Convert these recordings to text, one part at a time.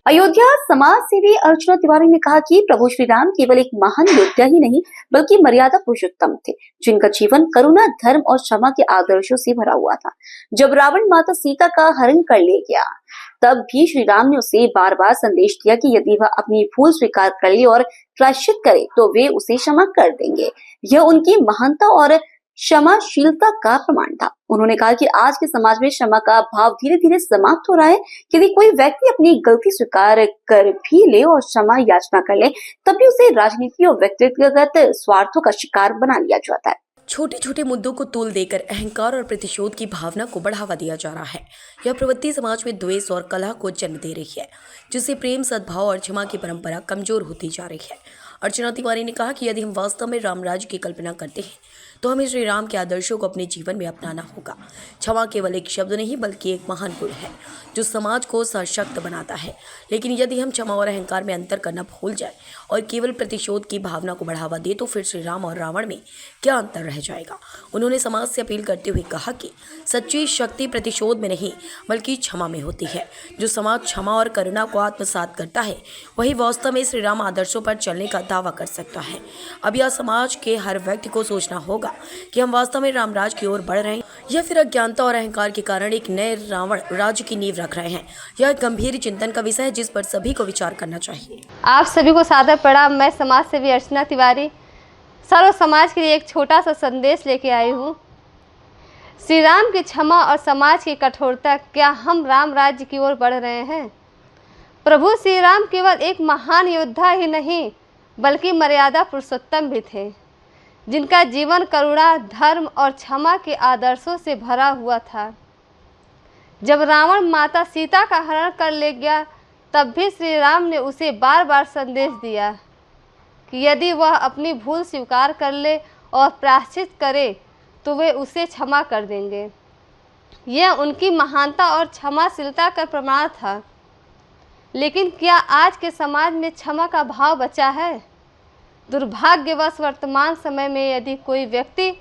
अयोध्या समाज सेवी अर्चना तिवारी ने कहा कि प्रभु श्री राम केवल एक महान योद्धा ही नहीं बल्कि मर्यादा पुरुषोत्तम थे, जिनका जीवन करुणा, धर्म और क्षमा के आदर्शों से भरा हुआ था। जब रावण माता सीता का हरण कर ले गया, तब भी श्री राम ने उसे बार बार संदेश दिया कि यदि वह अपनी भूल स्वीकार कर ले और प्रायश्चित करे तो वे उसे क्षमा कर देंगे। यह उनकी महानता और क्षमाशीलता का प्रमाण था। उन्होंने कहा कि आज के समाज में क्षमा का भाव धीरे धीरे समाप्त हो रहा है। यदि कोई व्यक्ति अपनी गलती स्वीकार कर भी ले और क्षमा याचना कर ले, तब भी उसे राजनीति और व्यक्तिगत स्वार्थों का शिकार बना लिया जाता है। छोटे छोटे मुद्दों को तूल देकर अहंकार और प्रतिशोध की भावना को बढ़ावा दिया जा रहा है। यह प्रवृत्ति समाज में द्वेष और कलह को जन्म दे रही है, जिससे प्रेम, सद्भाव और क्षमा की परंपरा कमजोर होती जा रही है। अर्चना तिवारी ने कहा कि यदि हम वास्तव में राम राज्य की कल्पना करते हैं तो हमें श्री राम के आदर्शों को अपने जीवन में अपनाना होगा। क्षमा केवल एक शब्द नहीं बल्कि एक महान गुण है जो समाज को सशक्त बनाता है। लेकिन यदि हम क्षमा और अहंकार में अंतर करना भूल जाए और केवल प्रतिशोध की भावना को बढ़ावा दे तो फिर श्री राम और रावण में क्या अंतर रह जाएगा। उन्होंने समाज से अपील करते हुए कहा कि सच्ची शक्ति प्रतिशोध में नहीं बल्कि क्षमा में होती है। जो समाज क्षमा और करुणा को आत्मसात करता है वही वास्तव में श्री राम आदर्शों पर चलने का दावा कर सकता है। अब यह समाज के हर व्यक्ति को सोचना होगा कि हम वास्तव में रामराज की ओर बढ़ रहे हैं या फिर अज्ञानता और अहंकार के कारण एक नए रावण राज्य की नींव रख रहे हैं। यह एक गंभीर चिंतन का विषय है जिस पर सभी को विचार करना चाहिए। आप सभी को सादर प्रणाम। मैं समाज सेवी अर्चना तिवारी सर्व समाज के लिए एक छोटा सा संदेश लेके आई हूँ। श्री राम की क्षमा और समाज की कठोरता, क्या हम राम राज्य की ओर बढ़ रहे हैं? प्रभु श्री राम केवल एक महान योद्धा ही नहीं बल्कि मर्यादा पुरुषोत्तम भी थे, जिनका जीवन करुणा, धर्म और क्षमा के आदर्शों से भरा हुआ था। जब रावण माता सीता का हरण कर ले गया, तब भी श्री राम ने उसे बार बार संदेश दिया कि यदि वह अपनी भूल स्वीकार कर ले और प्रायश्चित करे तो वे उसे क्षमा कर देंगे। यह उनकी महानता और क्षमाशीलता का प्रमाण था। लेकिन क्या आज के समाज में क्षमा का भाव बचा है? दुर्भाग्यवश वर्तमान समय में यदि कोई व्यक्ति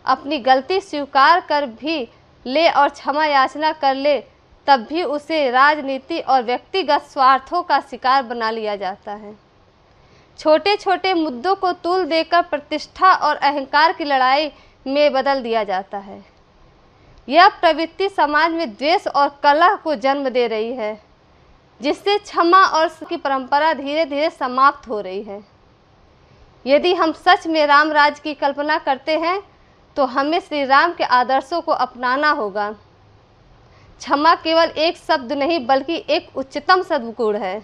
अपनी गलती स्वीकार कर भी ले और क्षमा याचना कर ले, तब भी उसे राजनीति और व्यक्तिगत स्वार्थों का शिकार बना लिया जाता है। छोटे छोटे मुद्दों को तूल देकर प्रतिष्ठा और अहंकार की लड़ाई में बदल दिया जाता है। यह प्रवृत्ति समाज में द्वेष और कलह को जन्म दे रही है, जिससे क्षमा और की परंपरा धीरे धीरे समाप्त हो रही है। यदि हम सच में राम राज्य की कल्पना करते हैं तो हमें श्री राम के आदर्शों को अपनाना होगा। क्षमा केवल एक शब्द नहीं बल्कि एक उच्चतम सद्गुण है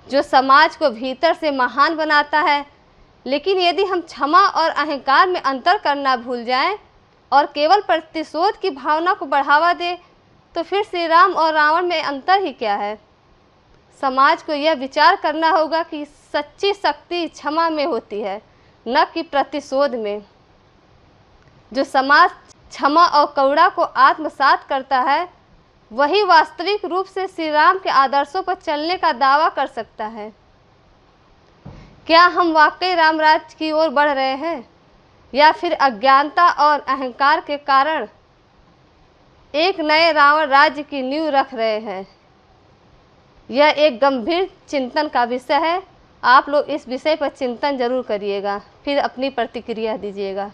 जो समाज को भीतर से महान बनाता है। लेकिन यदि हम क्षमा और अहंकार में अंतर करना भूल जाएं और केवल प्रतिशोध की भावना को बढ़ावा दें तो फिर श्री राम और रावण में अंतर ही क्या है? समाज को यह विचार करना होगा कि सच्ची शक्ति क्षमा में होती है, न कि प्रतिशोध में। जो समाज क्षमा और करुणा को आत्मसात करता है वही वास्तविक रूप से श्री राम के आदर्शों पर चलने का दावा कर सकता है। क्या हम वाकई राम राज्य की ओर बढ़ रहे हैं या फिर अज्ञानता और अहंकार के कारण एक नए रावण राज्य की नींव रख रहे हैं? यह एक गंभीर चिंतन का विषय है। आप लोग इस विषय पर चिंतन जरूर करिएगा, फिर अपनी प्रतिक्रिया दीजिएगा।